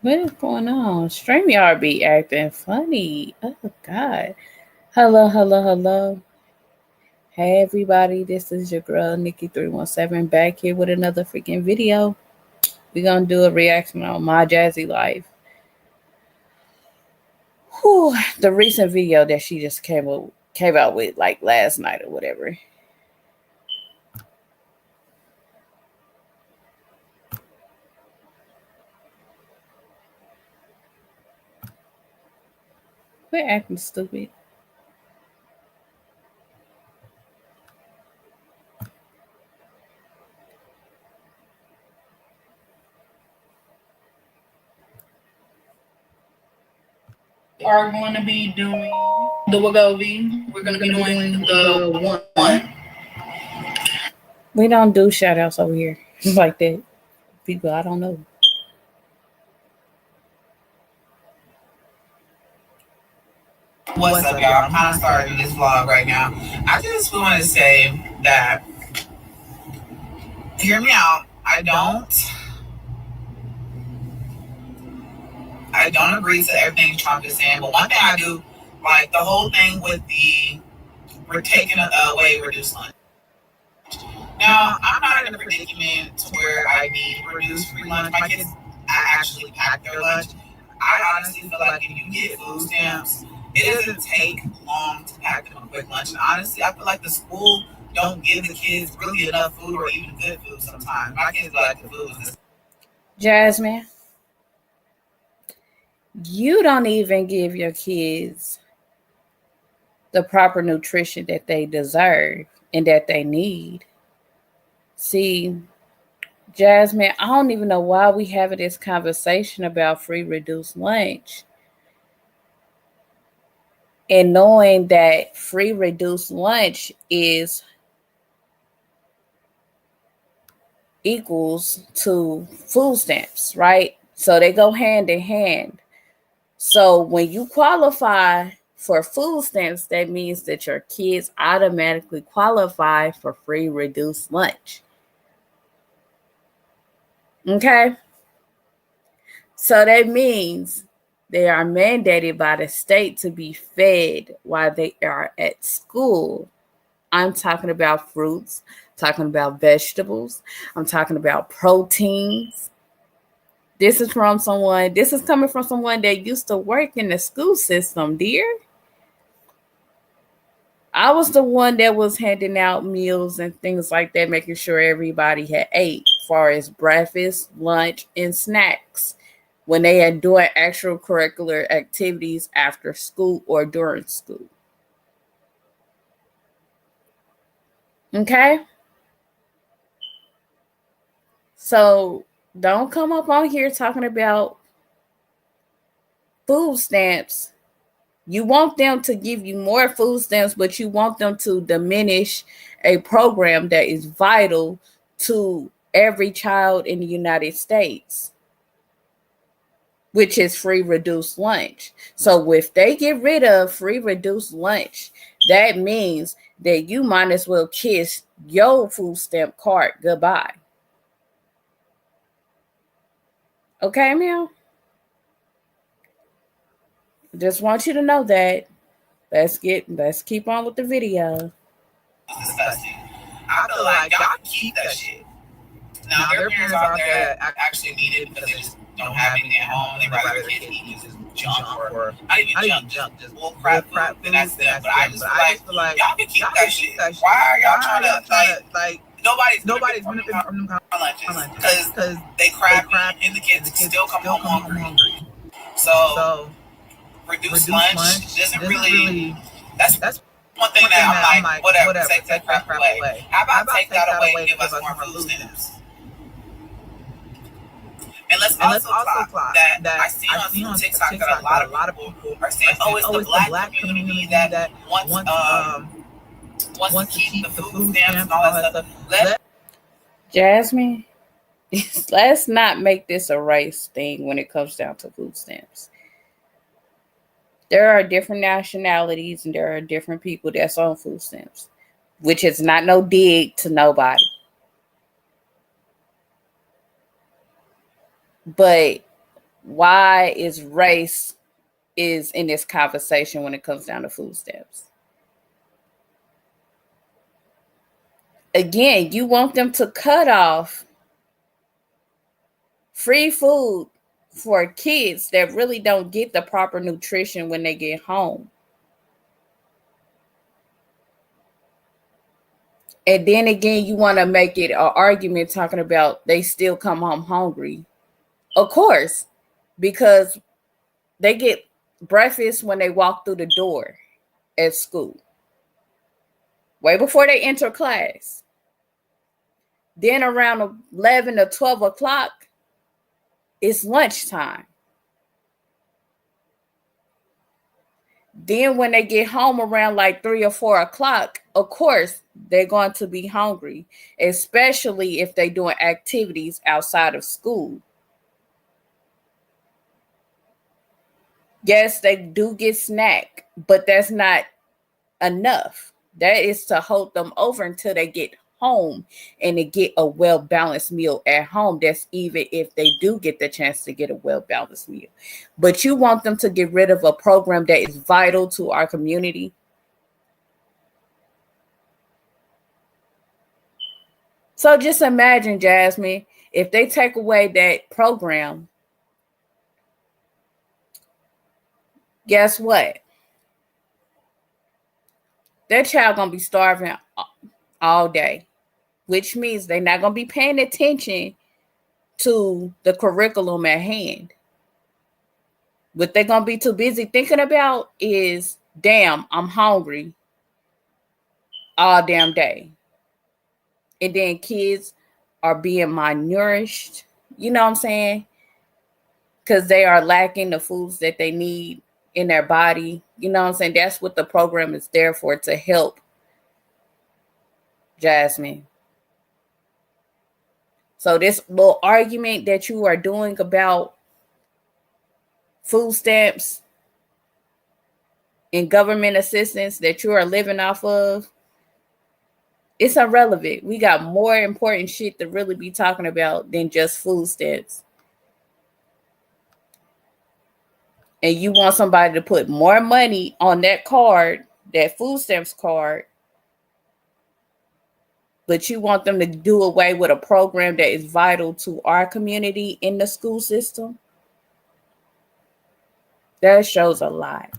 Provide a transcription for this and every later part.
What is going on? StreamYard be acting funny. Oh God. Hello, hello, hello. Hey everybody, this is your girl Nikki317 back here with another freaking video. We're gonna do a reaction on my Jazzy life. Whew, the recent video that she just came out with like last night or whatever. Quit acting stupid. Are going to be doing the Wagovi. We're going to be doing the one. We don't do shout outs over here like that. People I don't know. What's up, y'all? I'm kind of starting this vlog right now. I just want to say that, hear me out. I don't agree to everything Trump is saying, but one thing I do like, the whole thing with we're taking away reduced lunch. Now, I'm not in a predicament to where I need reduced free lunch. My kids actually pack their lunch. I honestly feel like if you get food stamps, it doesn't take long to pack them a quick lunch. And honestly, I feel like the school don't give the kids really enough food or even good food sometimes. My kids like the food. Jasmine, you don't even give your kids the proper nutrition that they deserve and that they need. See, Jasmine, I don't even know why we having this conversation about free reduced lunch. And knowing that free reduced lunch is equals to food stamps, right? So they go hand in hand. So when you qualify for food stamps, that means that your kids automatically qualify for free reduced lunch. Okay? So that means they are mandated by the state to be fed while they are at school. I'm talking about fruits, talking about vegetables, I'm talking about proteins. This is coming from someone that used to work in the school system, dear. I was the one that was handing out meals and things like that, making sure everybody had ate, as far as breakfast, lunch, and snacks when they are doing actual curricular activities after school or during school. Okay? So don't come up on here talking about food stamps. You want them to give you more food stamps, but you want them to diminish a program that is vital to every child in the United States, which is free reduced lunch. So if they get rid of free reduced lunch, that means that you might as well kiss your food stamp card goodbye. Okay, Mel? Just want you to know that. Let's keep on with the video. Disgusting. I feel like y'all keep that shit. Now, there are parents out there that actually need it because they just don't have anything at home. They rather their kids eat just junk or not even junk, just bull crap food. Then that's them. But I just feel like y'all can keep that shit. Why are y'all trying to like? Nobody's benefiting from them lunches because they crap and the kids still come home hungry. So reduced lunch doesn't really. That's one thing that I'm like, whatever. Take that crap away. How about take that away and give us more food stamps? And let's also talk that I see on TikTok that a lot of people are saying, "Oh, it's the black community that wants to keep the food stamps and all that stuff." Jasmine, let's not make this a race thing when it comes down to food stamps. There are different nationalities and there are different people that's on food stamps, which is not no dig to nobody. But why is race is in this conversation when it comes down to food stamps. Again, you want them to cut off free food for kids that really don't get the proper nutrition when they get home. And then again, you want to make it an argument talking about they still come home hungry. Of course, because they get breakfast when they walk through the door at school, way before they enter class. Then around 11 or 12 o'clock, it's lunchtime. Then when they get home around like 3 or 4 o'clock, of course, they're going to be hungry, especially if they're doing activities outside of school. Yes, they do get snack, but that's not enough. That is to hold them over until they get home and to get a well-balanced meal at home. That's even if they do get the chance to get a well-balanced meal. But you want them to get rid of a program that is vital to our community. So just imagine, Jasmine, if they take away that program, guess what? That child gonna be starving all day, which means they're not gonna be paying attention to the curriculum at hand. What they're gonna be too busy thinking about is, damn, I'm hungry all damn day. And then kids are being malnourished, you know what I'm saying? Because they are lacking the foods that they need in their body. You know what I'm saying? That's what the program is there for, to help, Jasmine. So this little argument that you are doing about food stamps and government assistance that you are living off of, it's irrelevant. We got more important shit to really be talking about than just food stamps. And you want somebody to put more money on that card, that food stamps card, but you want them to do away with a program that is vital to our community in the school system. That shows a lot.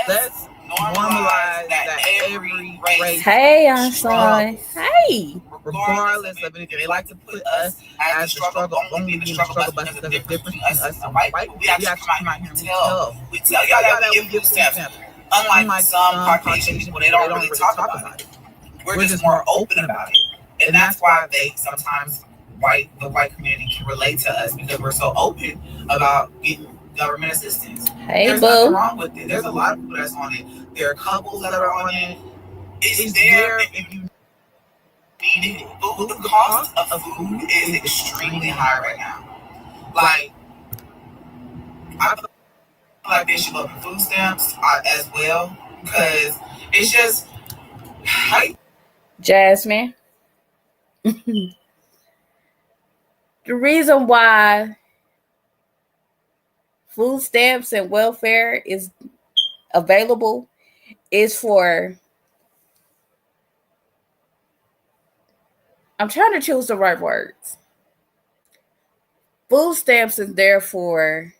Let's normalize that every race. Hey, I'm sorry. Hey. Regardless of anything, they like to put us as the struggle, only being the struggle bus because of the difference between us and white people. We actually come out here and we tell y'all that we give food stamps. Unlike some Caucasian people, they don't really talk about it. We're just more open about it. And that's why they sometimes the white community can relate to us, because we're so open about getting government assistance. Hey, there's boo. Nothing wrong with it. There's a lot of people that's on it. There are couples that are on it. It's there if you need it. But the cost of food is extremely high right now. Like, I feel like they should look at food stamps as well, because it's just Jasmine. The reason why food stamps and welfare is available is for, I'm trying to choose the right words. Food stamps is there for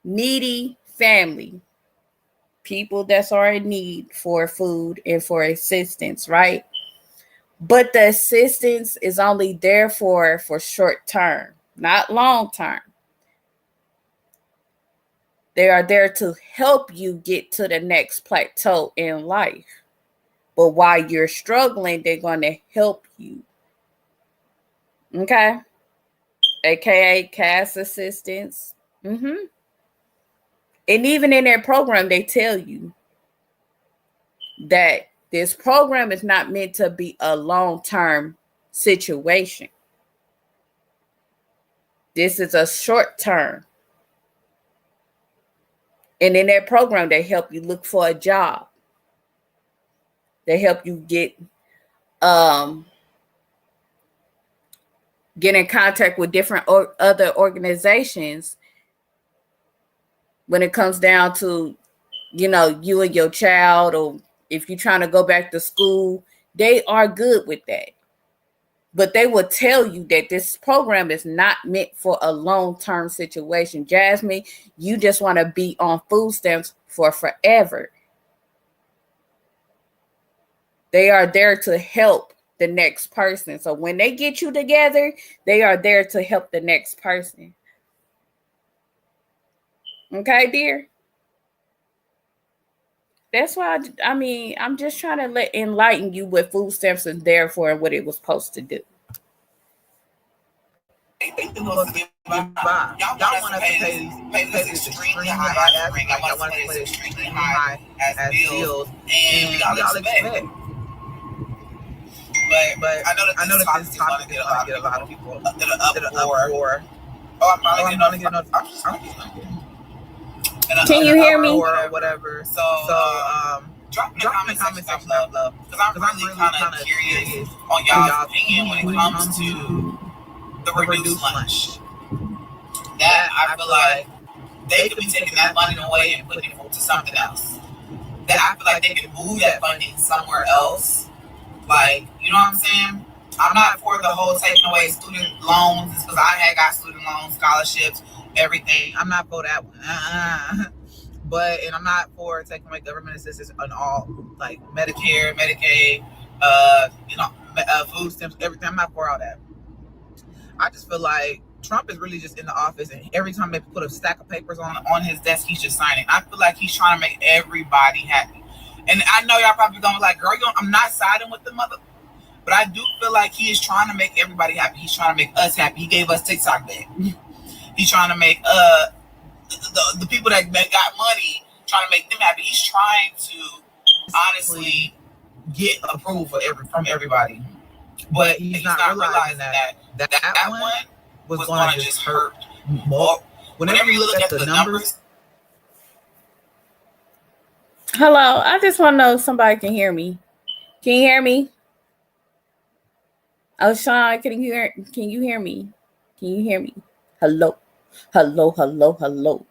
needy family, people that are in need for food and for assistance, right? But the assistance is only there for short term, not long term. They are there to help you get to the next plateau in life. But while you're struggling, they're going to help you. Okay? AKA cash assistance. And even in their program, they tell you that this program is not meant to be a long-term situation. This is a short term. And in that program, they help you look for a job. They help you get get in contact with different other organizations when it comes down to, you and your child, or if you're trying to go back to school, they are good with that. But they will tell you that this program is not meant for a long-term situation. Jasmine, you just want to be on food stamps for forever. They are there to help the next person. So when they get you together, they are there to help the next person. Okay, dear? That's why, I'm just trying to enlighten you what food stamps is there for and what it was supposed to do. They supposed to get by. Y'all want us to pay this extremely high ass rent. Y'all want us to pay extremely high as bills, and y'all expect. But I know that this topic is going to get a lot of people that are up for. Oh, I'm probably getting I'm Can you hear me? Or whatever. So drop in the comment section down below, because I'm really kind of curious on y'all's opinion when it comes to the reduced lunch. That I feel like they could be taking that money away and putting it to something else. That I feel like they could move that funding somewhere else. Like, you know what I'm saying? I'm not for the whole taking away student loans, because I had got student loans, scholarships, everything. I'm not for that one. And I'm not for taking away government assistance on all, like Medicare, Medicaid, food stamps, everything. I'm not for all that. I just feel like Trump is really just in the office, and every time they put a stack of papers on his desk, he's just signing. I feel like he's trying to make everybody happy. And I know y'all probably going like, girl, I'm not siding with the mother. But I do feel like he is trying to make everybody happy. He's trying to make us happy. He gave us TikTok back. He's trying to make the people that got money, trying to make them happy. He's trying to honestly get approval from everybody. But he's not realizing that one was going to just hurt more. Whenever you look at the numbers. Hello, I just want to know if somebody can hear me. Can you hear me? Oh, Sean, can you hear me? Can you hear me? Hello. Hello, hello, hello.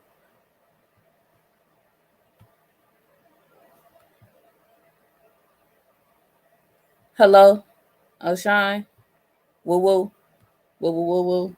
Hello? Oh, Sean? Woo woo. Woo woo woo woo.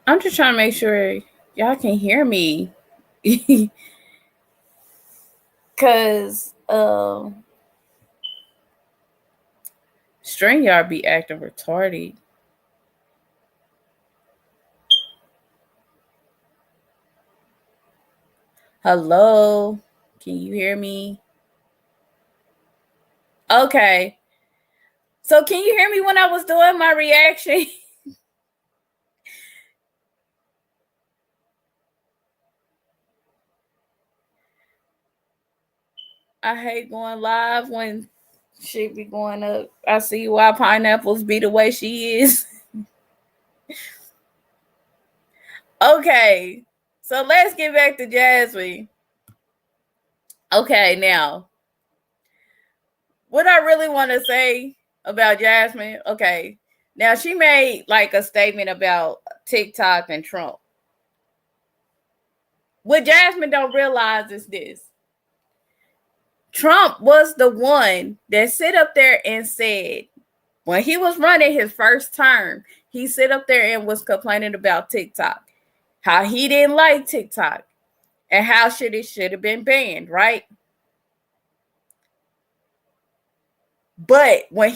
I'm just trying to make sure y'all can hear me. Cause StreamYard be acting retarded. Hello? Can you hear me? Okay. So can you hear me when I was doing my reaction? I hate going live when shit be going up. I see why Pineapples be the way she is. Okay. So let's get back to Jasmine. Okay, now. What I really want to say about Jasmine, okay. Now she made like a statement about TikTok and Trump. What Jasmine don't realize is this. Trump was the one that sit up there and said, when he was running his first term, he sit up there and was complaining about TikTok, how he didn't like TikTok, and how it should have been banned, right? But when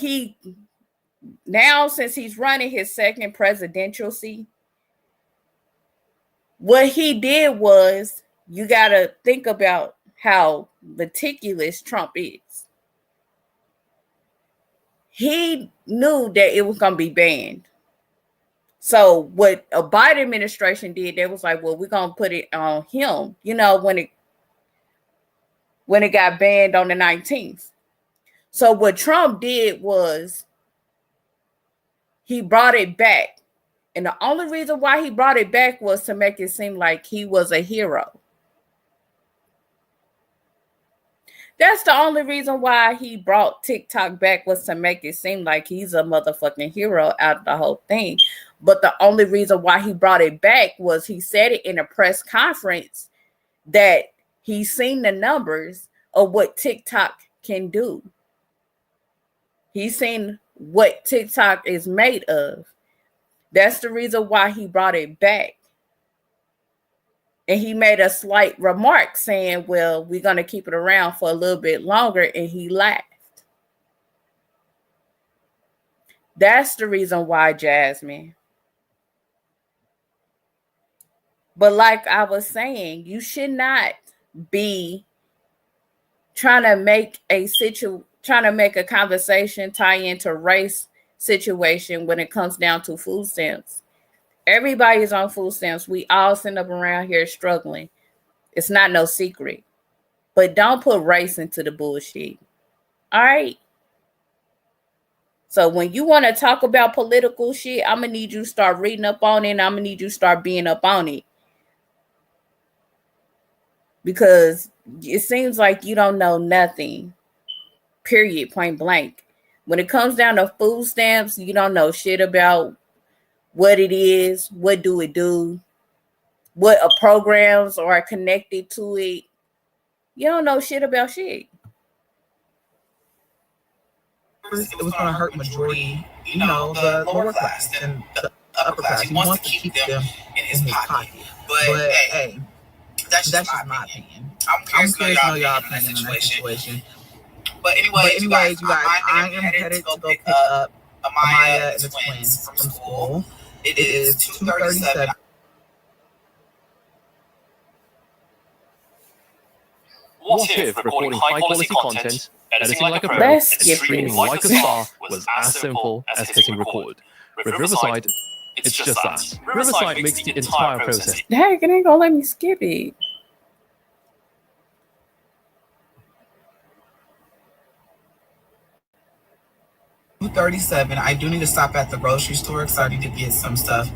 since he's running his second presidentialcy, what he did was, you got to think about how meticulous Trump is. He knew that it was going to be banned. So what a Biden administration did, they was like, well, we're gonna put it on him, when it got banned on the 19th. So what Trump did was he brought it back. And the only reason why he brought it back was to make it seem like he was a hero. That's the only reason why he brought TikTok back, was to make it seem like he's a motherfucking hero out of the whole thing. But the only reason why he brought it back was he said it in a press conference that he's seen the numbers of what TikTok can do. He's seen what TikTok is made of. That's the reason why he brought it back. And he made a slight remark saying, well, we're going to keep it around for a little bit longer. And he laughed. That's the reason why, Jasmine. But like I was saying, you should not be trying to make a conversation tie into race situation when it comes down to food stamps. Everybody's on food stamps. We all sit up around here struggling. It's not no secret. But don't put race into the bullshit. All right? So when you want to talk about political shit, I'm going to need you to start reading up on it, and I'm going to need you to start being up on it. Because it seems like you don't know nothing. Period, point blank. When it comes down to food stamps, you don't know shit about what it is, what do it do, what programs are connected to it. You don't know shit about shit. It was going to hurt majority, the lower class and the upper class. He wants to keep them in his pocket. But hey, that's just my opinion. I'm curious to know y'all opinion on that situation. But anyways, you guys, I am headed to go pick up Amaya and the twins from school. It is 2:37. What if recording high-quality content, editing like a pro, and streaming like a star was as simple as hitting record? With Riverside, it's just that. Riverside makes the entire process. Heck, it ain't gonna let me skip it. $2:37. I do need to stop at the grocery store because I need to get some stuff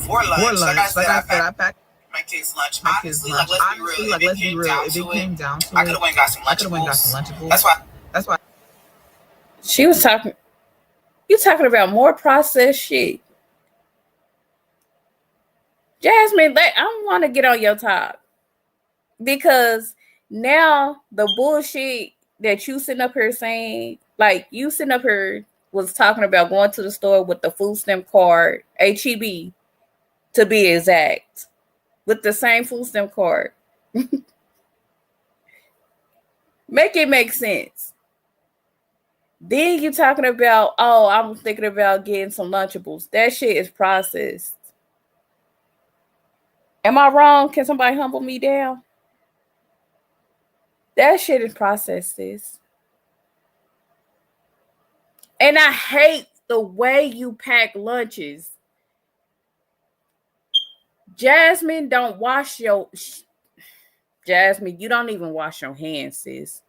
for lunch. Like I said, I packed my kids' lunch. Honestly, let's be real. If it came down to it, I could have went and got some Lunchables. That's why. She was talking. You talking about more processed shit, Jasmine? I don't want to get on your top because now the bullshit that you sitting up here saying, like you sitting up here was talking about going to the store with the food stamp card, HEB, to be exact, with the same food stamp card. Make it make sense. Then you talking about, oh, I'm thinking about getting some Lunchables. That shit is processed. Am I wrong? Can somebody humble me down? That shit is processed, sis. And I hate the way you pack lunches. Jasmine, don't wash your... Jasmine, you don't even wash your hands, sis.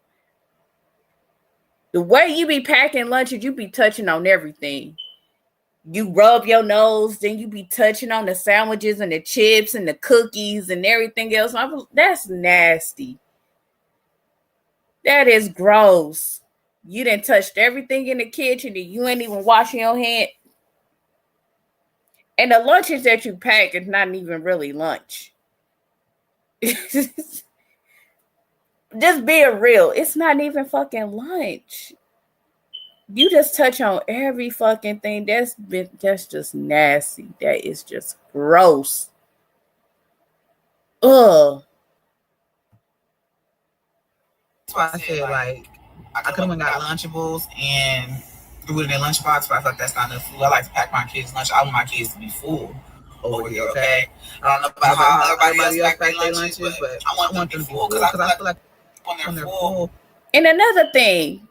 The way you be packing lunches, you be touching on everything. You rub your nose, then you be touching on the sandwiches and the chips and the cookies and everything else. That's nasty. That is gross. You done touched everything in the kitchen and you ain't even washing your hand. And the lunches that you pack is not even really lunch. Just being real. It's not even fucking lunch. You just touch on every fucking thing. That's just nasty. That is just gross. Ugh. That's why I said, like, I could have went and got Lunchables and threw it in their lunchbox, but I feel like that's not enough food. I like to pack my kids' lunch. I want my kids to be full over here, okay? I don't know about how everybody else pack their lunches, but I want them to be full because I feel like when they're full. And another thing,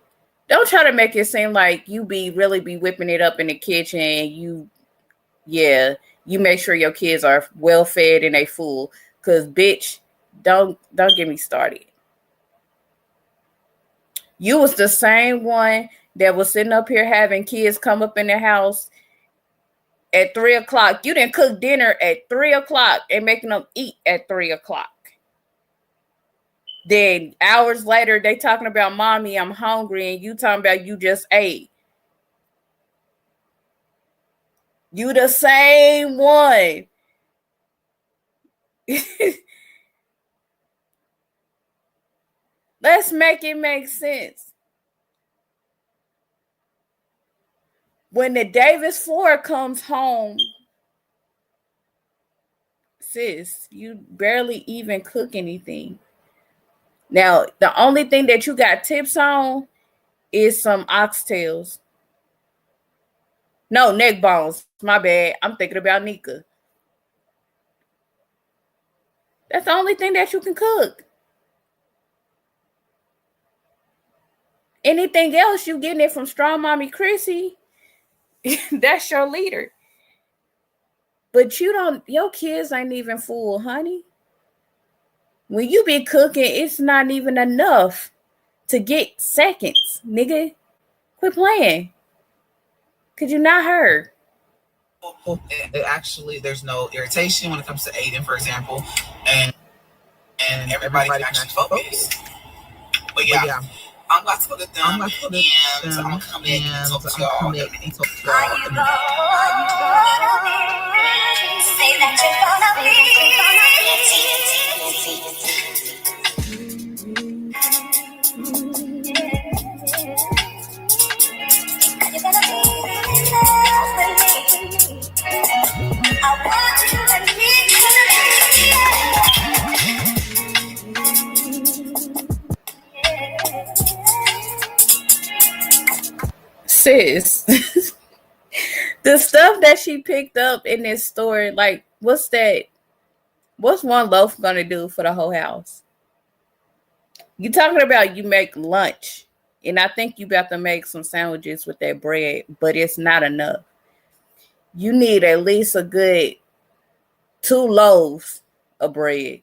don't try to make it seem like you really be whipping it up in the kitchen and you yeah, you make sure your kids are well fed and they full. Cause bitch, don't get me started. You was the same one that was sitting up here having kids come up in the house at 3:00. You didn't cook dinner at 3:00 and making them eat at 3:00. Then hours later, they talking about, mommy, I'm hungry, and you talking about you just ate. You the same one. Let's make it make sense. When the Davis Ford comes home, sis, you barely even cook anything. Now, the only thing that you got tips on is some oxtails. No, neck bones. My bad. I'm thinking about Nika. That's the only thing that you can cook. Anything else, you getting it from Strong Mommy Chrissy. That's your leader. But your kids ain't even full, honey. When you be cooking, it's not even enough to get seconds, nigga. Quit playing. Could you not heard? Actually, there's no irritation when it comes to Aiden, for example, and everybody can actually focus. But yeah, I'm about to put it down. I'm gonna come in and talk to y'all. Say that you're gonna be. You're gonna be in love with me. I want you to need you. Sis. The stuff that she picked up in this store, like, what's that? What's one loaf gonna do for the whole house? You talking about you make lunch, and I think you about to make some sandwiches with that bread, but it's not enough. You need at least a good 2 loaves of bread.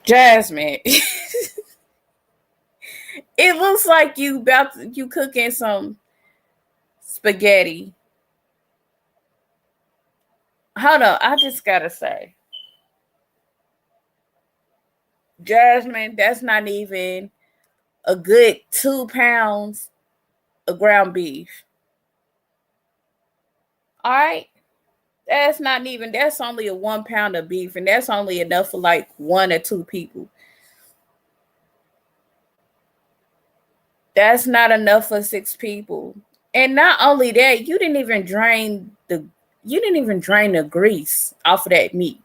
Jasmine, it looks like you cooking some spaghetti. Hold on, I just gotta say, Jasmine, that's not even a good 2 pounds of ground beef. All right, that's only a 1 pound of beef, and that's only enough for like 1 or 2 people. That's not enough for 6 people. And not only that, you didn't even drain the grease off of that meat.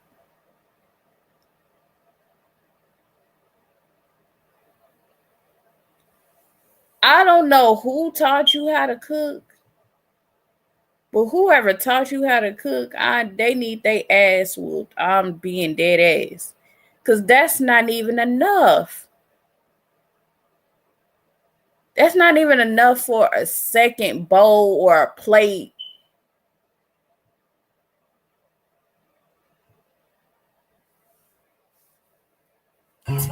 I don't know who taught you how to cook, but whoever taught you how to cook, they need their ass whooped. I'm being dead ass. Because that's not even enough. That's not even enough for a second bowl or a plate. Hold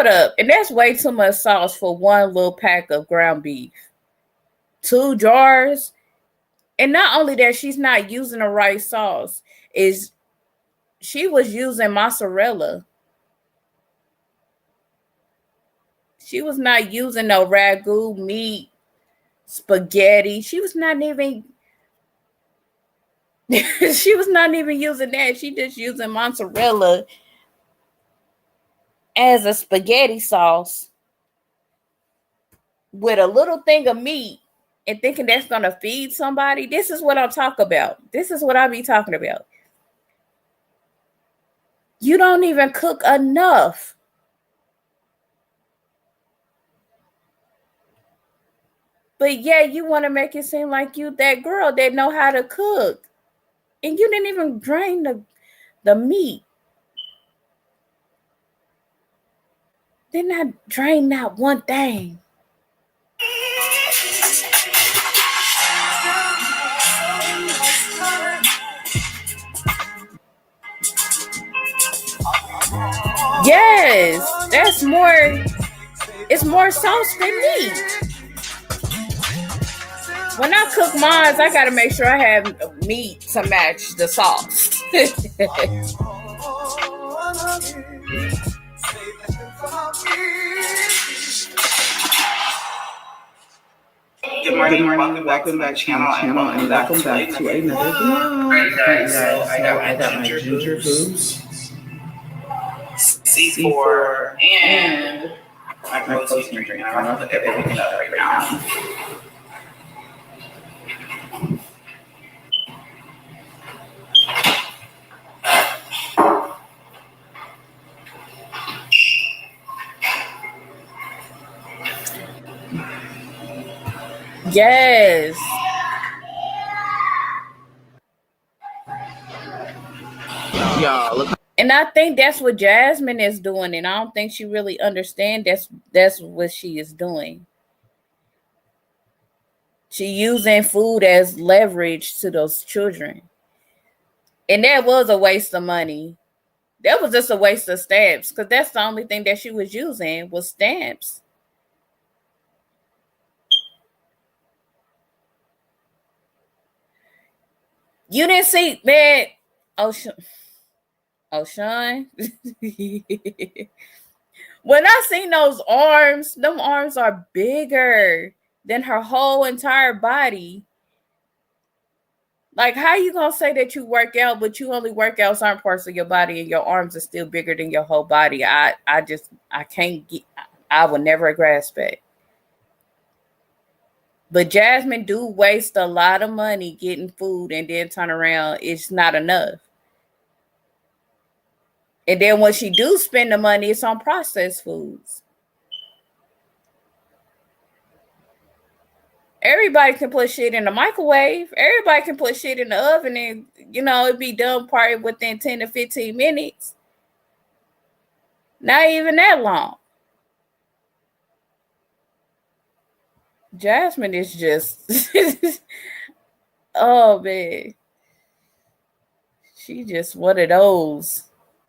up. And that's way too much sauce for one little pack of ground beef. 2 jars. And not only that, she's not using the right sauce. Is she was using mozzarella. She was not using no ragu, meat, spaghetti. She was not even using that. She just using mozzarella as a spaghetti sauce with a little thing of meat and thinking that's going to feed somebody. This is what I'm talking about. This is what I be talking about. You don't even cook enough. But yeah, you want to make it seem like you that girl that know how to cook. And you didn't even drain the meat. Did not drain not one thing. Yes, that's more. It's more sauce than meat. When I cook mine, I gotta make sure I have meat to match the sauce. Good morning, welcome back to my channel, and welcome back to another video. Alright guys, so I got my ginger hoops, C4, and my protein drink. I'm gonna look at everything up right now. Yes. Y'all, look. And I think that's what Jasmine is doing, and I don't think she really understands that's what she is doing. She using food as leverage to those children. And that was a waste of money. That was just a waste of stamps, because that's the only thing that she was using was stamps. You didn't see that, Ocean. When I seen those arms, them arms are bigger than her whole entire body. Like, how you gonna say that you work out, but you only work out certain parts of your body and your arms are still bigger than your whole body? I can't get, I would never grasp it. But Jasmine do waste a lot of money getting food and then turn around, it's not enough. And then when she do spend the money, it's on processed foods. Everybody can put shit in the microwave. Everybody can put shit in the oven and, it'd be done probably within 10 to 15 minutes. Not even that long. Jasmine is just, oh man. She just one of those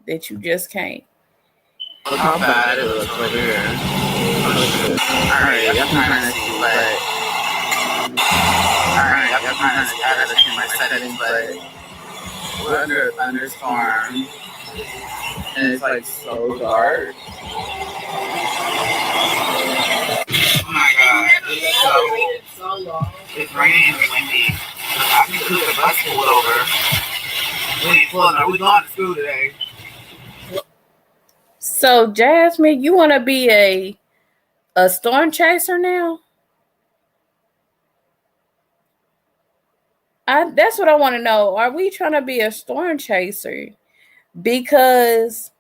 that you just can't. Look how bad it looks over here. Alright, I'm trying to see, but... Alright, I'm trying to see, I gotta change my settings, but... We're under a thunderstorm. And it's like so dark. Oh my god, it's so long. It's raining and windy. I think the bus pulled over. We're going to school today. So, Jasmine, you want to be a storm chaser now? That's what I want to know. Are we trying to be a storm chaser? Because,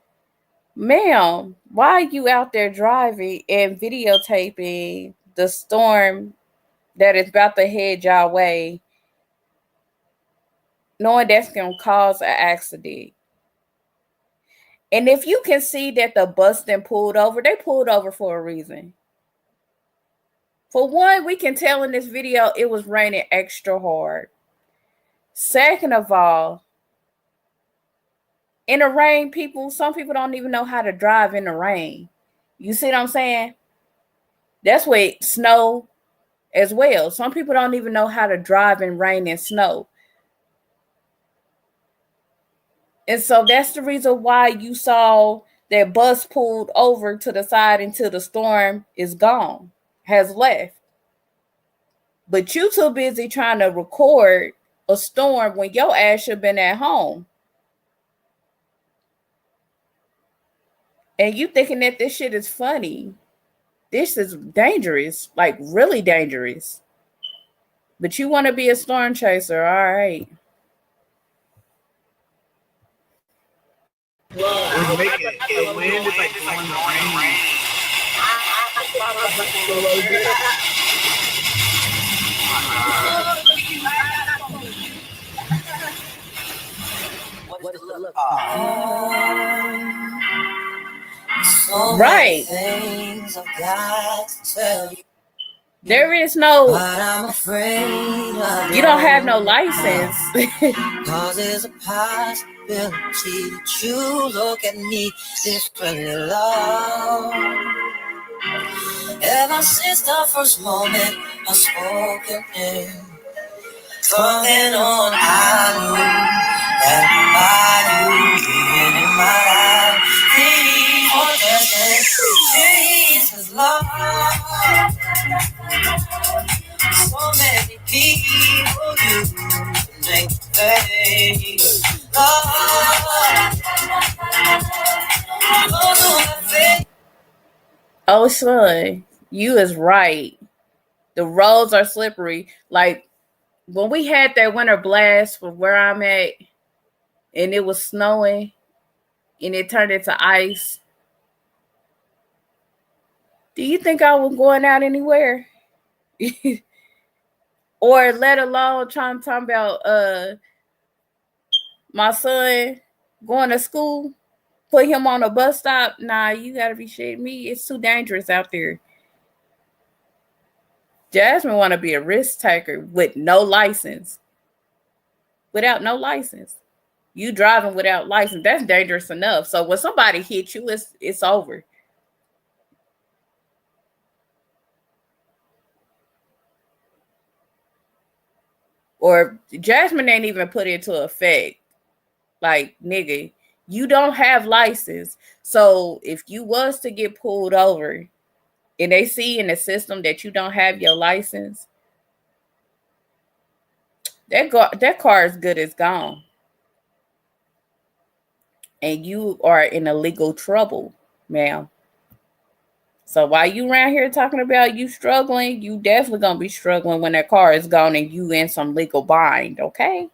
ma'am, why are you out there driving and videotaping the storm that is about to head your way, knowing that's going to cause an accident? And if you can see that the bus then pulled over, they pulled over for a reason. For one, we can tell in this video it was raining extra hard. Second of all, in the rain, some people don't even know how to drive in the rain. You see what I'm saying? That's with snow as well. Some people don't even know how to drive in rain and snow. And so that's the reason why you saw that bus pulled over to the side until the storm is gone, has left. But you too busy trying to record a storm when your ass should have been at home. And you thinking that this shit is funny. This is dangerous, like really dangerous. But you want to be a storm chaser, all right. Well, making it. The wind is like blowing the rain. What is the look? So right. There is no, you don't have no license. Cause there's a possibility that you look at me differently, love. Ever since the first moment I spoke your name, from then on I knew that by you being in my life, Jesus, love. So many people you make things Oh, son, you is right. The roads are slippery. Like when we had that winter blast from where I'm at, and it was snowing, and it turned into ice. Do you think I was going out anywhere? Or let alone trying to talk about my son going to school, put him on a bus stop. Nah, you gotta be shitting me. It's too dangerous out there. Jasmine want to be a risk taker with no license. Without no license. You driving without license, that's dangerous enough. So when somebody hits you, it's over. Or Jasmine ain't even put it into effect. Like, nigga, you don't have license. So if you was to get pulled over and they see in the system that you don't have your license, that car is good as gone. And you are in a legal trouble, ma'am. So while you around here talking about you struggling, you definitely gonna be struggling when that car is gone and you in some legal bind, okay?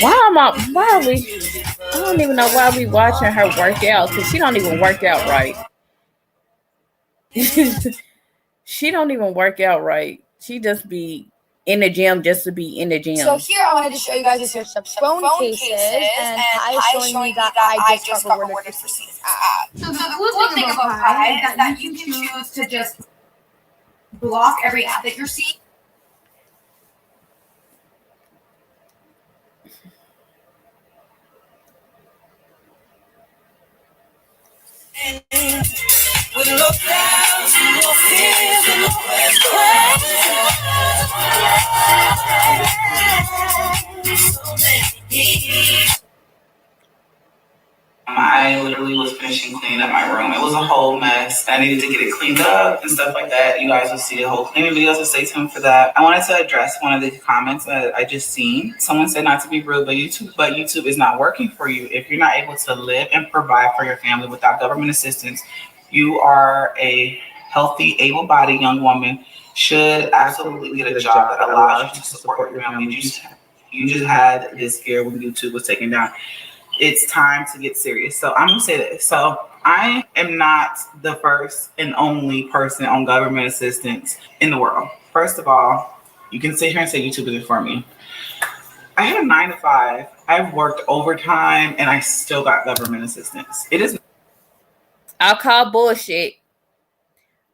Why are we? I don't even know why we watching her work out, because she don't even work out right. She don't even work out right. She just be in the gym just to be in the gym. So here I wanted to show you guys some phone cases, and I is showing you that I just got rewarded for seeing that. So the cool thing about Pi is that you can choose to just block every ad that you're seeing. With no doubts, no fears, and no questions. I literally was finishing cleaning up my room. It was a whole mess. I needed to get it cleaned up and stuff like that. You guys will see a whole cleaning video, so stay tuned for that. I wanted to address one of the comments that I just seen. Someone said not to be rude, but YouTube is not working for you. If you're not able to live and provide for your family without government assistance, you are a healthy, able-bodied young woman, should absolutely get a job that allows you to support your family. You just had this scare when YouTube was taken down. It's time to get serious. So I'm gonna say this. So I am not the first and only person on government assistance in the world. First of all, you can sit here and say YouTube isn't for me. I had a 9 to 5. I've worked overtime and I still got government assistance. It is. I call bullshit.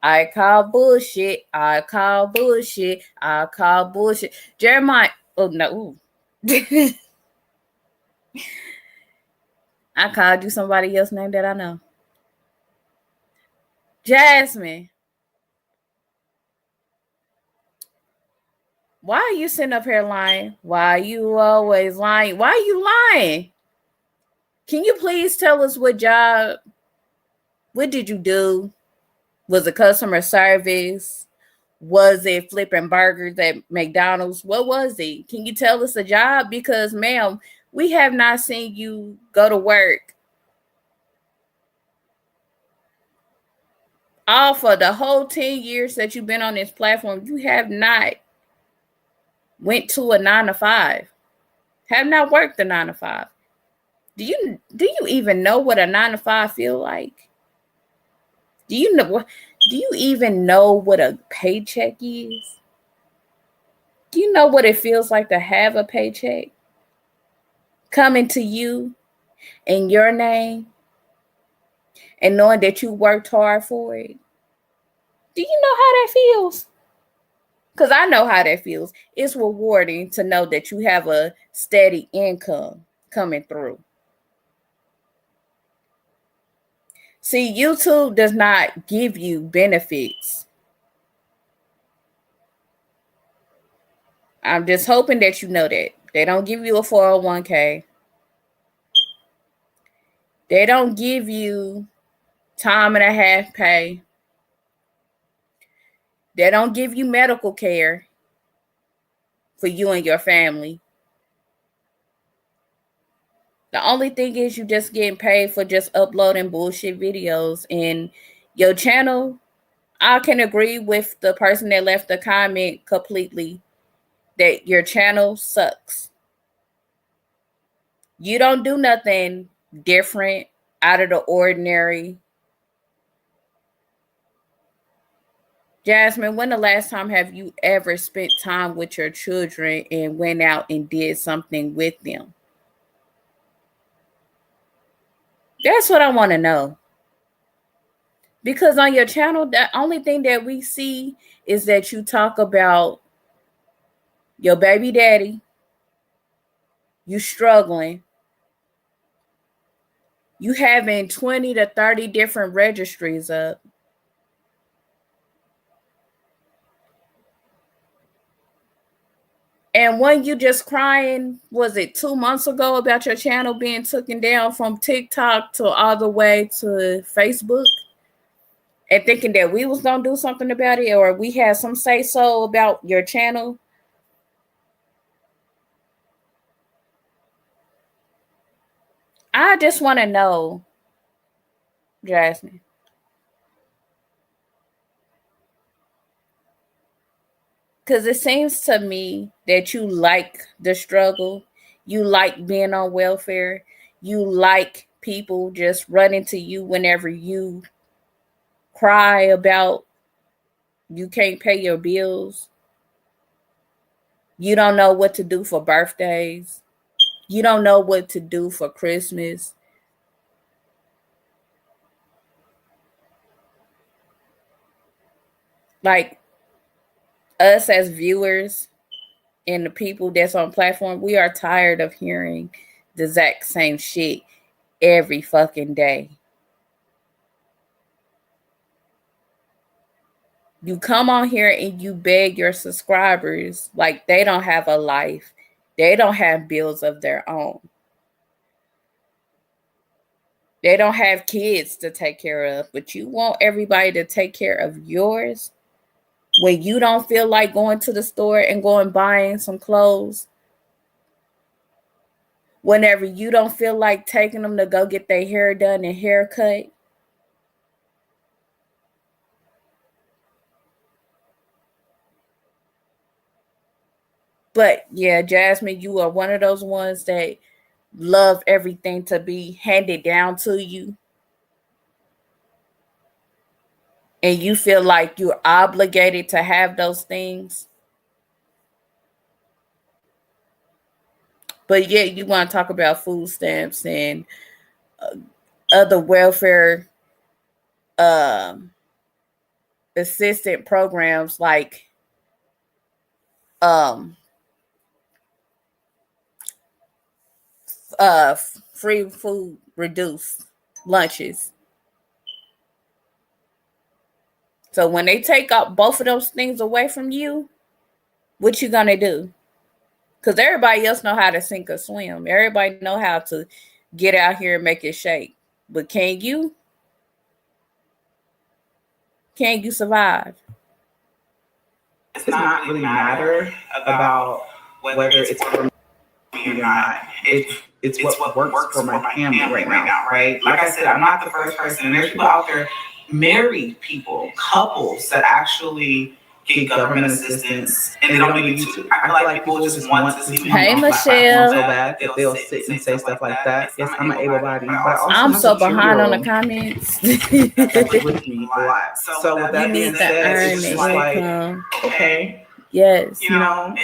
I call bullshit. I call bullshit. I call bullshit. Jeremiah. Oh no. I called you somebody else's name that I know. Jasmine. Why are you sitting up here lying? Why are you always lying? Why are you lying? Can you please tell us what job? What did you do? Was it customer service? Was it flipping burgers at McDonald's? What was it? Can you tell us a job? Because, ma'am, we have not seen you go to work. All for the whole 10 years that you've been on this platform, you have not went to a 9 to 5. Have not worked a 9 to 5. Do you even know what a 9 to 5 feel like? Do you even know what a paycheck is? Do you know what it feels like to have a paycheck coming to you in your name and knowing that you worked hard for it? Do you know how that feels? Because I know how that feels. It's rewarding to know that you have a steady income coming through. See, YouTube does not give you benefits. I'm just hoping that you know that. They don't give you a 401k. They don't give you time and a half pay. They don't give you medical care for you and your family. The only thing is you just getting paid for just uploading bullshit videos. And your channel, I can agree with the person that left the comment completely that your channel sucks. You don't do nothing different, out of the ordinary. Jasmine, when the last time have you ever spent time with your children and went out and did something with them? That's what I want to know. Because on your channel, the only thing that we see is that you talk about your baby daddy, you struggling, you having 20 to 30 different registries up. And when you just crying, was it 2 months ago about your channel being taken down from TikTok to all the way to Facebook? And thinking that we was going to do something about it, or we had some say so about your channel. I just want to know, Jasmine. Because it seems to me that you like the struggle. You like being on welfare. You like people just running to you whenever you cry about you can't pay your bills. You don't know what to do for birthdays. You don't know what to do for Christmas. Like us as viewers and the people that's on platform, we are tired of hearing the exact same shit every fucking day. You come on here and you beg your subscribers like they don't have a life. They don't have bills of their own. They don't have kids to take care of, but you want everybody to take care of yours when you don't feel like going to the store and going buying some clothes. Whenever you don't feel like taking them to go get their hair done and hair cut. But yeah, Jasmine, you are one of those ones that love everything to be handed down to you. And you feel like you're obligated to have those things. But yet you want to talk about food stamps and other welfare assistant programs like um free food reduced lunches. So when they take up both of those things away from you, what you gonna do? Because everybody else know how to sink or swim. Everybody know how to get out here and make it shake. But can you? Can you survive? It's not really matter about whether it's for me or not. It's what works for my family right now, right? Like I said, I'm not the first person. And there's people out there, married people, couples that actually get government assistance and they don't do YouTube. I feel like people just want to see me Hey, on Michelle. so bad that they'll sit and say stuff like that. Yes, I'm an able-bodied, but I also I'm have so a behind on the 2-year-old comments. that's with me a lot. So with that You being need to said, earn it's the just like, income. okay, Yes. you know,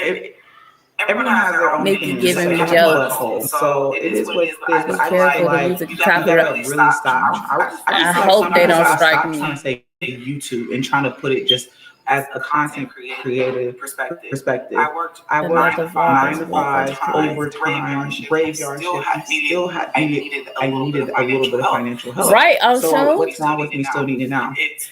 everyone has their own Nikki opinion. giving me Just like jokes. butthole. So it is what it is. Be But I just careful, feel the like music you copyright. gotta really stop. I feel hope they don't sometimes strike stop me. trying to say YouTube and trying to put it just as a content creative perspective. I worked Another 9 to 5 vlogger. overtime, graveyard shift. I needed a little bit of financial help. Right, So what's wrong with me still needing it now? It's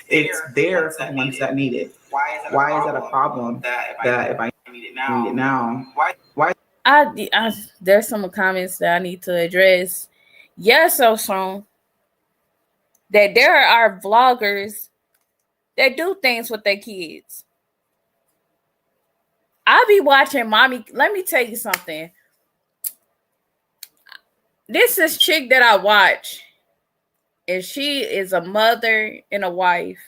there for the ones that need it. Why is that a problem that if I need it now, why? I there's some comments that I need to address. Yes, so that there are vloggers that do things with their kids. I be watching mommy. Let me tell you something. This is chick that I watch, and she is a mother and a wife.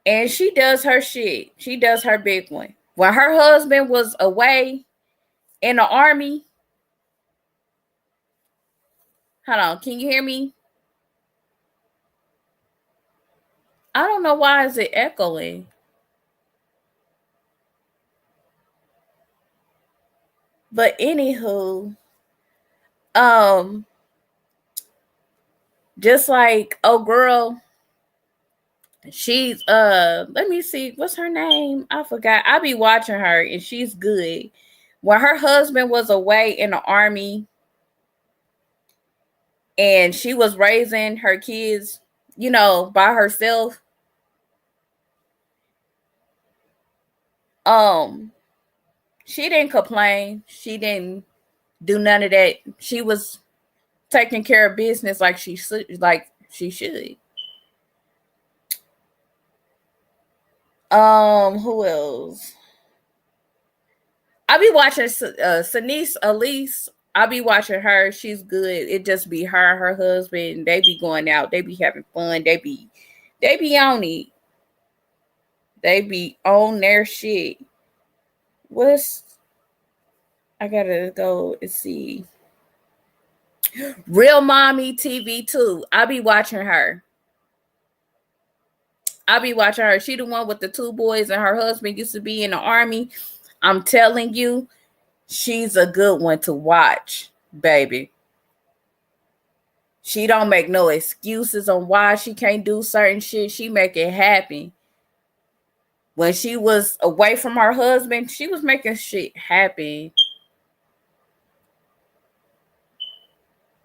And she does her shit. She does her big one. When her husband was away in the army. Hold on, can you hear me? I don't know why is it echoing. But anywho, just like girl, she's let me see, what's her name? I forgot. I be watching her and she's good. When her husband was away in the army and she was raising her kids, by herself. She didn't complain. She didn't do none of that. She was taking care of business like she should. Who else? I be watching Sanice Elise. I be watching her. She's good. It just be her husband. They be going out. They be having fun. They be on it. They be on their shit. I gotta go and see. Real Mommy TV too. I be watching her. She the one with the 2 boys and her husband used to be in the army. I'm telling you, she's a good one to watch, baby. She don't make no excuses on why she can't do certain shit. She make it happen. When she was away from her husband, she was making shit happen.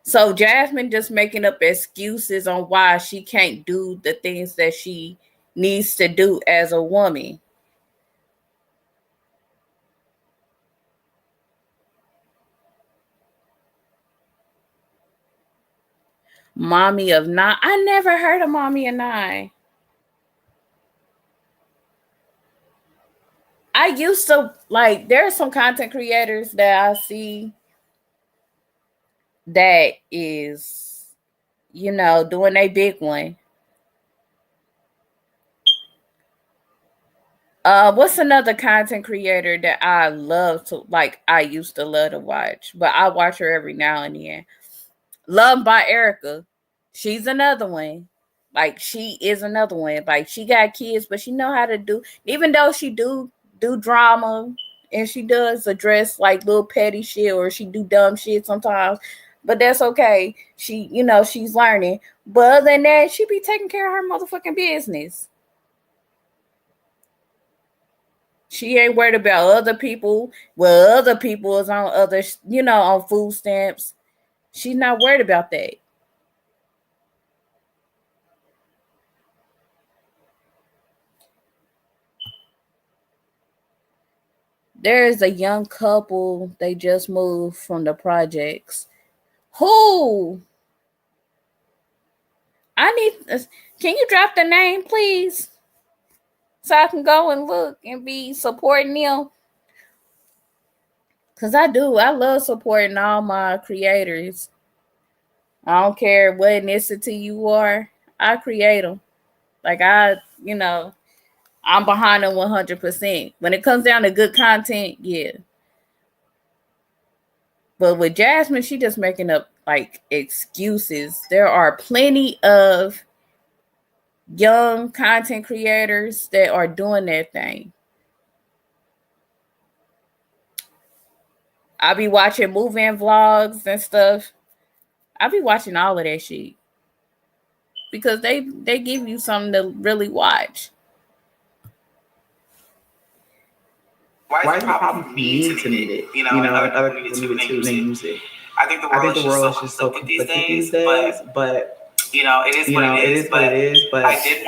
So Jasmine just making up excuses on why she can't do the things that she needs to do as a woman. Mommy of 9. I never heard of Mommy of 9. I used to there are some content creators that I see that is, doing a big one. What's another content creator that I love to like? I used to love to watch, but I watch her every now and then. Loved by Erica. She's another one. Like she is another one. Like she got kids, but she know how to do. Even though she do drama and she does address like little petty shit or she do dumb shit sometimes, but that's okay. She, she's learning. But other than that, she be taking care of her motherfucking business. She ain't worried about other people. Well, other people is on other, on food stamps. She's not worried about that. There is a young couple. They just moved from the projects. Who? I need. Can you drop the name, please, so I can go and look and be supporting them? Cause I do. I love supporting all my creators. I don't care what ethnicity you are. I create them. Like I'm behind them 100%. When it comes down to good content, yeah. But with Jasmine, she just making up like excuses. There are plenty of young content creators that are doing their thing. I be watching move-in vlogs and stuff. I be watching all of that shit because they give you something to really watch. Why is the problem for me to need it? And other people need it too, and they use it. I think the world is just so conflicted these days, but it is what it is. But I did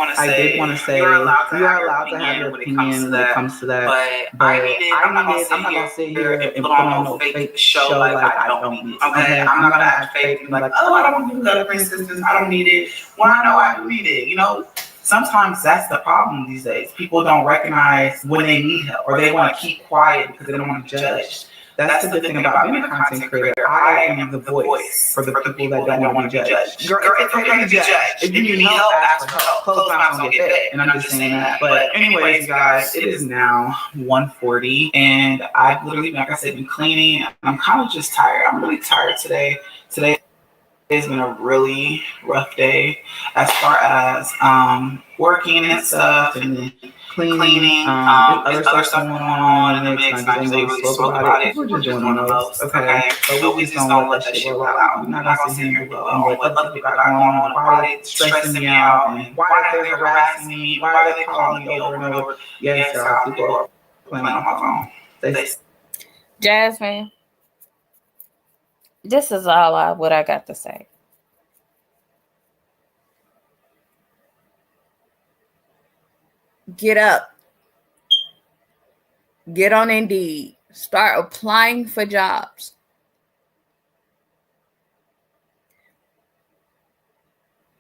want to say you're allowed to have your opinion when it comes to that. But I'm not gonna sit here and put on no fake show like I don't need it. Okay, I'm not gonna act fake and be like, oh, I don't need that for assistance. I don't need it. When I know I need it, Sometimes that's the problem these days. People don't recognize when they need help, or they want to keep quiet because they don't want to be judged. That's the good thing about being a content creator. I am the voice for the people that don't want to be judged. Girl, it's okay to be judged. If you need help, ask for help. Closed mouths don't get fed. And I'm just saying that. But anyways, guys, it is now 1:40, and I've literally, like I said, been cleaning. I'm kind of just tired. I'm really tired today. It's been a really rough day as far as working and stuff, and then cleaning. There's other stuff going on in the mix, and I just ain't really spoke about it. We're just doing the most, okay? But we just don't let that shit roll out. I'm not gonna sit here and dwell on what other people got going on, why they stressing me out, and why are they harassing me, why are they calling me over and over. Yes, y'all, people are playing on my phone. Jasmine, this is all what I got to say. Get up. Get on Indeed. Start applying for jobs.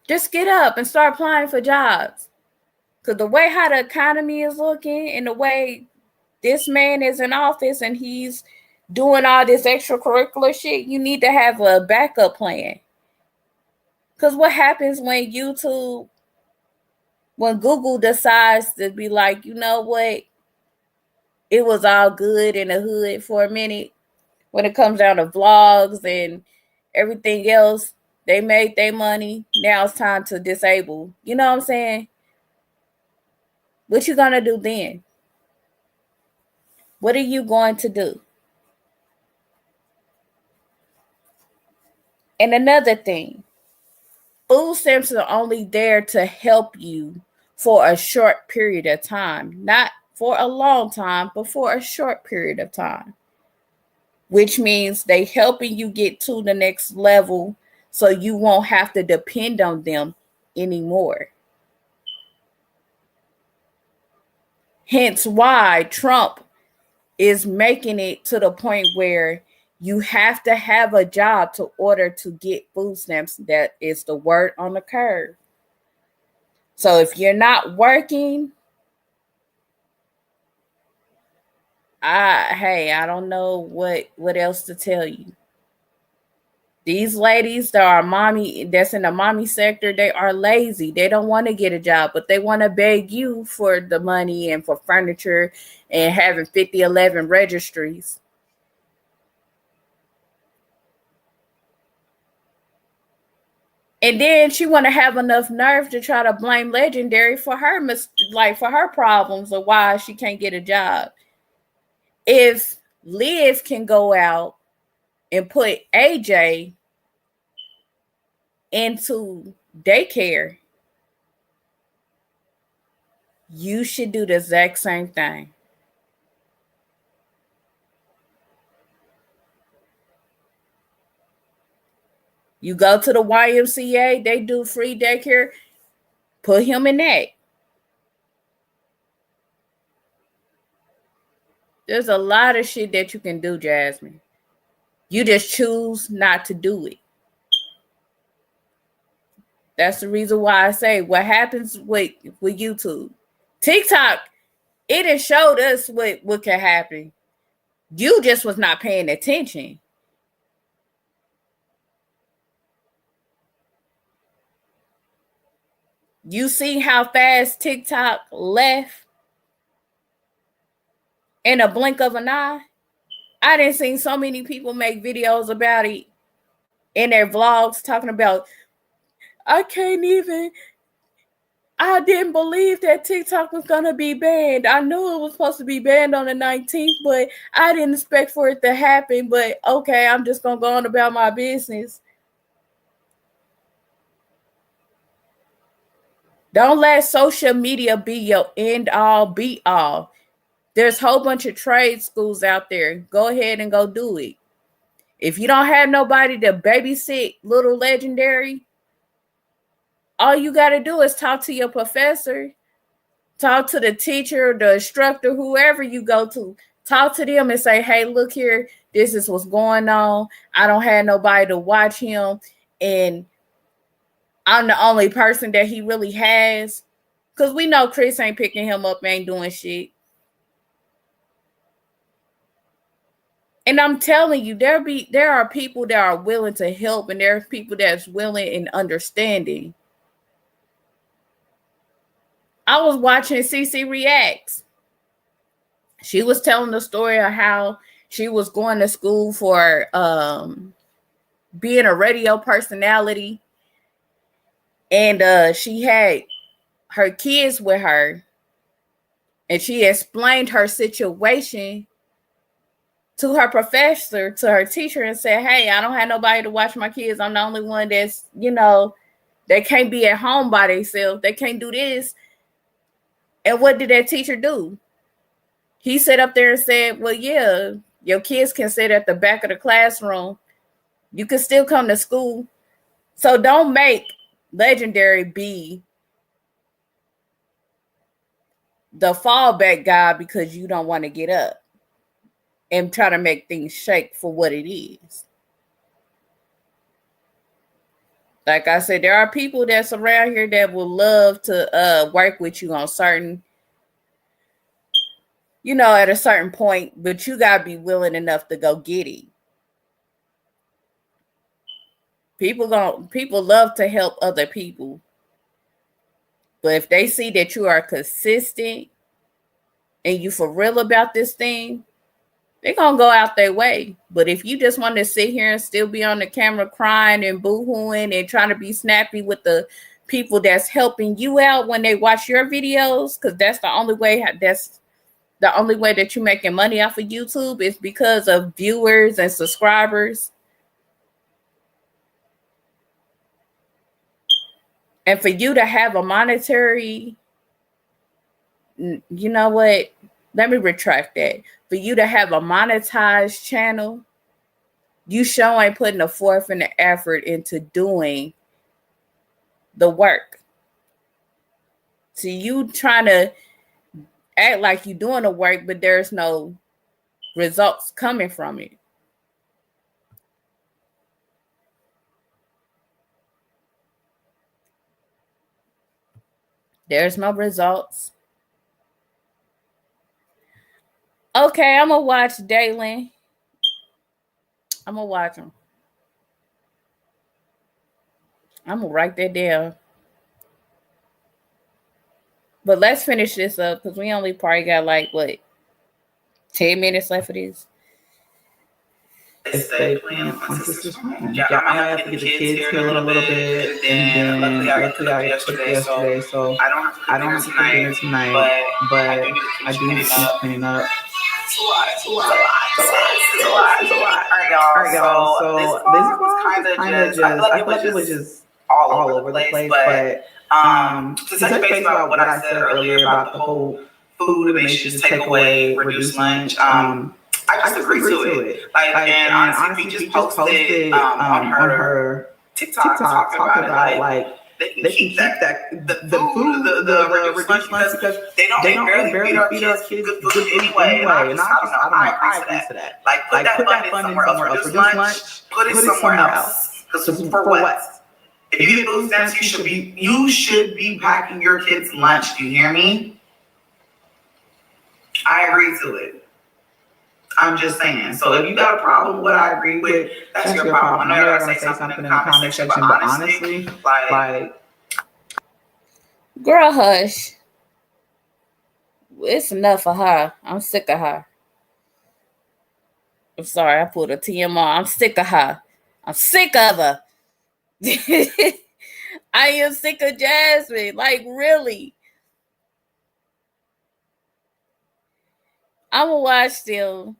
Just get up and start applying for jobs. Because the way how the economy is looking and the way this man is in office and he's doing all this extracurricular shit, you need to have a backup plan. Because what happens when Google decides to be like, you know what? It was all good in the hood for a minute. When it comes down to vlogs and everything else, they made their money. Now it's time to disable. You know what I'm saying? What you gonna do then? What are you going to do? And another thing, food stamps are only there to help you for a short period of time. Not for a long time, but for a short period of time. Which means they helping you get to the next level so you won't have to depend on them anymore. Hence why Trump is making it to the point where you have to have a job to order to get food stamps. That is the word on the curve. So if you're not working, I don't know what else to tell you. These ladies that are that's in the mommy sector, they are lazy. They don't want to get a job, but they want to beg you for the money and for furniture and having 5011 registries. And then she want to have enough nerve to try to blame Legendary for her for her problems or why she can't get a job. If Liv can go out and put AJ into daycare, you should do the exact same thing. You go to the YMCA, they do free daycare, put him in that. There's a lot of shit that you can do, Jasmine. You just choose not to do it. That's the reason why I say what happens with YouTube. TikTok, it has showed us what can happen. You just was not paying attention. You see how fast TikTok left in a blink of an eye? I didn't see so many people make videos about it in their vlogs talking about, I didn't believe that TikTok was going to be banned. I knew it was supposed to be banned on the 19th, but I didn't expect for it to happen. But okay, I'm just going to go on about my business. Don't let social media be your end all, be all. There's a whole bunch of trade schools out there. Go ahead and go do it. If you don't have nobody to babysit little Legendary, all you got to do is talk to your professor, talk to the teacher, the instructor, whoever you go to. Talk to them and say, hey, look here, this is what's going on. I don't have nobody to watch him, and I'm the only person that he really has. Because we know Chris ain't picking him up, ain't doing shit. And I'm telling you, there are people that are willing to help, and there are people that's willing and understanding. I was watching CC Reacts. She was telling the story of how she was going to school for being a radio personality. And she had her kids with her. And she explained her situation to her professor, to her teacher, and said, hey, I don't have nobody to watch my kids. I'm the only one that's, they can't be at home by themselves. They can't do this. And what did that teacher do? He sat up there and said, well, yeah, your kids can sit at the back of the classroom. You can still come to school. So don't make Legendary be the fallback guy because you don't want to get up and try to make things shake for what it is. Like I said, there are people that's around here that will love to work with you on certain, at a certain point, but you got to be willing enough to go get it. People love to help other people. But if they see that you are consistent and you for real about this thing, they're going to go out their way. But if you just want to sit here and still be on the camera crying and boo-hooing and trying to be snappy with the people that's helping you out when they watch your videos, because that's the only way that you're making money off of YouTube is because of viewers and subscribers. And for you to have a monetary, you know what? Let me retract that. For you to have a monetized channel, you sure ain't putting the forth and the effort into doing the work. So you trying to act like you're doing the work, but there's no results coming from it. There's no results. Okay, I'm going to watch Dalen. I'm going to watch him. I'm gonna write that down. But let's finish this up because we only probably got like what 10 minutes left of this. Stay playing at my sister's home. Yeah, I might have to get the kids here in a little bit, and then luckily I cooked yesterday, so I don't have to cook dinner tonight. But I do need to finish cleaning up. It's a lot. All right, y'all. So this was kind of just. I feel like it was just all over the place, but to touch base about what I said earlier about the whole food donations take away, reduce lunch. I just agree to it. And honestly, we just posted on her TikTok talking about like they can keep that the food, the reduced lunch because they don't barely feed our kids good food anyway. And I don't know. I agree to that. Like put that funding somewhere else. Reduce lunch, put it somewhere else. Because for what? If you get food stamps, you should be packing your kids' lunch. Do you hear me? I agree to it. I'm just saying. So if you got a problem with what I agree with, that's your problem. I know you're gonna say something in the comment section, but honestly, like, girl, hush. It's enough for her. I'm sick of her. I'm sorry, I put a TMR. I'm sick of her. I'm sick of her. I am sick of Jasmine. Like, really. I'm gonna watch still.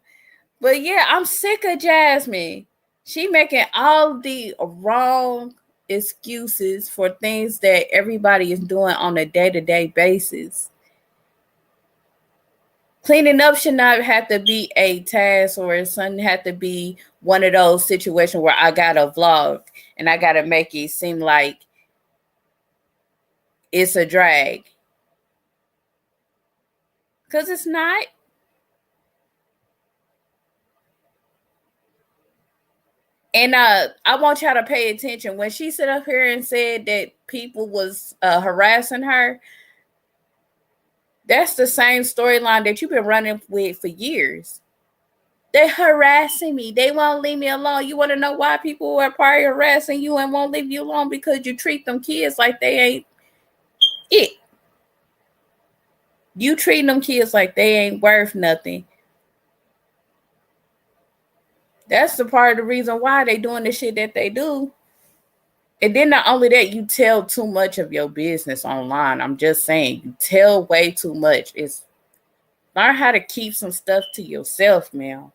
But yeah, I'm sick of Jasmine. She making all the wrong excuses for things that everybody is doing on a day-to-day basis. Cleaning up should not have to be a task, or it shouldn't have to be one of those situations where I got a vlog and I got to make it seem like it's a drag. Because it's not. And I want y'all to pay attention. When she stood up here and said that people was harassing her, that's the same storyline that you've been running with for years. They're harassing me. They won't leave me alone. You want to know why people are probably harassing you and won't leave you alone? Because you treat them kids like they ain't it. You treat them kids like they ain't worth nothing. That's the part of the reason why they doing the shit that they do. And then not only that, you tell too much of your business online. I'm just saying, you tell way too much. It's learn how to keep some stuff to yourself, man.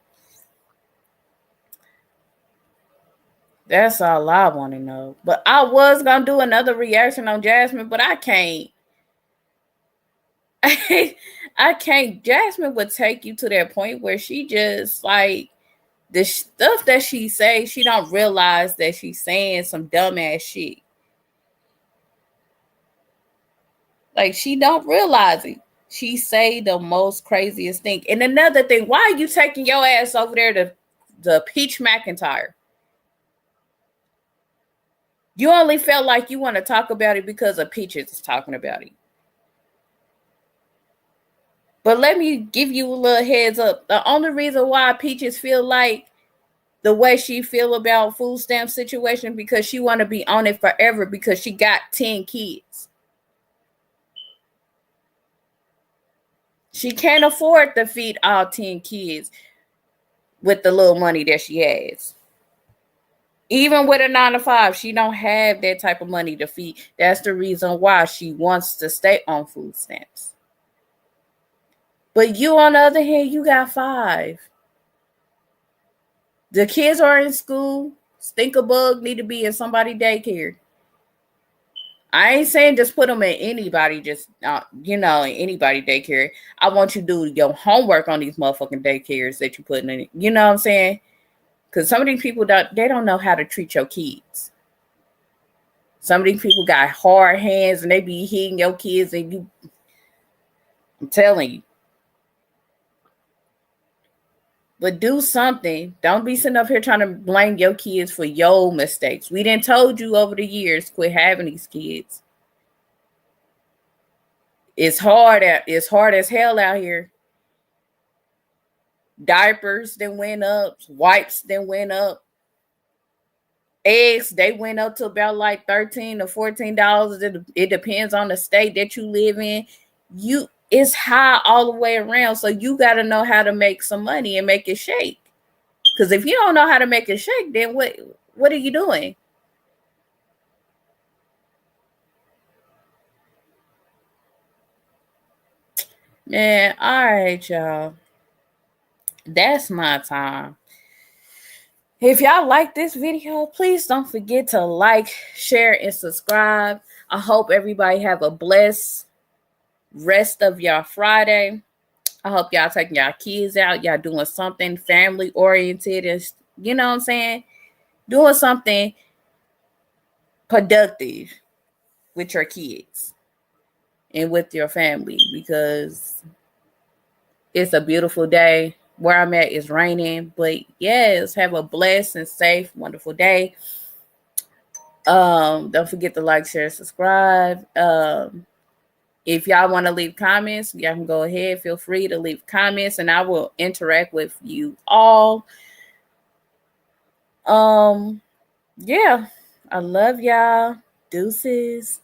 That's all I want to know. But I was going to do another reaction on Jasmine, but I can't. I can't. Jasmine would take you to that point where she just like, the stuff that she say, she don't realize that she's saying some dumbass shit. Like, she don't realize it. She say the most craziest thing. And another thing, why are you taking your ass over there to the Peach McIntyre? You only felt like you want to talk about it because of Peaches is talking about it. But let me give you a little heads up. The only reason why Peaches feel like the way she feel about food stamp situation because she want to be on it forever because she got 10 kids. She can't afford to feed all 10 kids with the little money that she has. Even with a 9-to-5, she don't have that type of money to feed. That's the reason why she wants to stay on food stamps. But you, on the other hand, you got 5. The kids are in school. Stinkabug need to be in somebody's daycare. I ain't saying just put them in anybody, just, in anybody daycare. I want you to do your homework on these motherfucking daycares that you putting in. You know what I'm saying? Because some of these people, they don't know how to treat your kids. Some of these people got hard hands and they be hitting your kids and you, I'm telling you. But do something. Don't be sitting up here trying to blame your kids for your mistakes. We done told you over the years, quit having these kids. It's hard as hell out here. Diapers then went up. Wipes then went up. Eggs, they went up to about like $13 to $14. It depends on the state that you live in. It's high all the way around. So you got to know how to make some money and make it shake. Because if you don't know how to make it shake, then what are you doing? Man, all right, y'all. That's my time. If y'all like this video, please don't forget to like, share, and subscribe. I hope everybody have a blessed rest of y'all Friday. I hope y'all taking y'all kids out. Y'all doing something family oriented, and you know what I'm saying? Doing something productive with your kids and with your family, because it's a beautiful day. Where I'm at is raining, but yes, have a blessed and safe, wonderful day. Don't forget to like, share, subscribe. If y'all want to leave comments, y'all can go ahead. Feel free to leave comments, and I will interact with you all. Yeah, I love y'all. Deuces.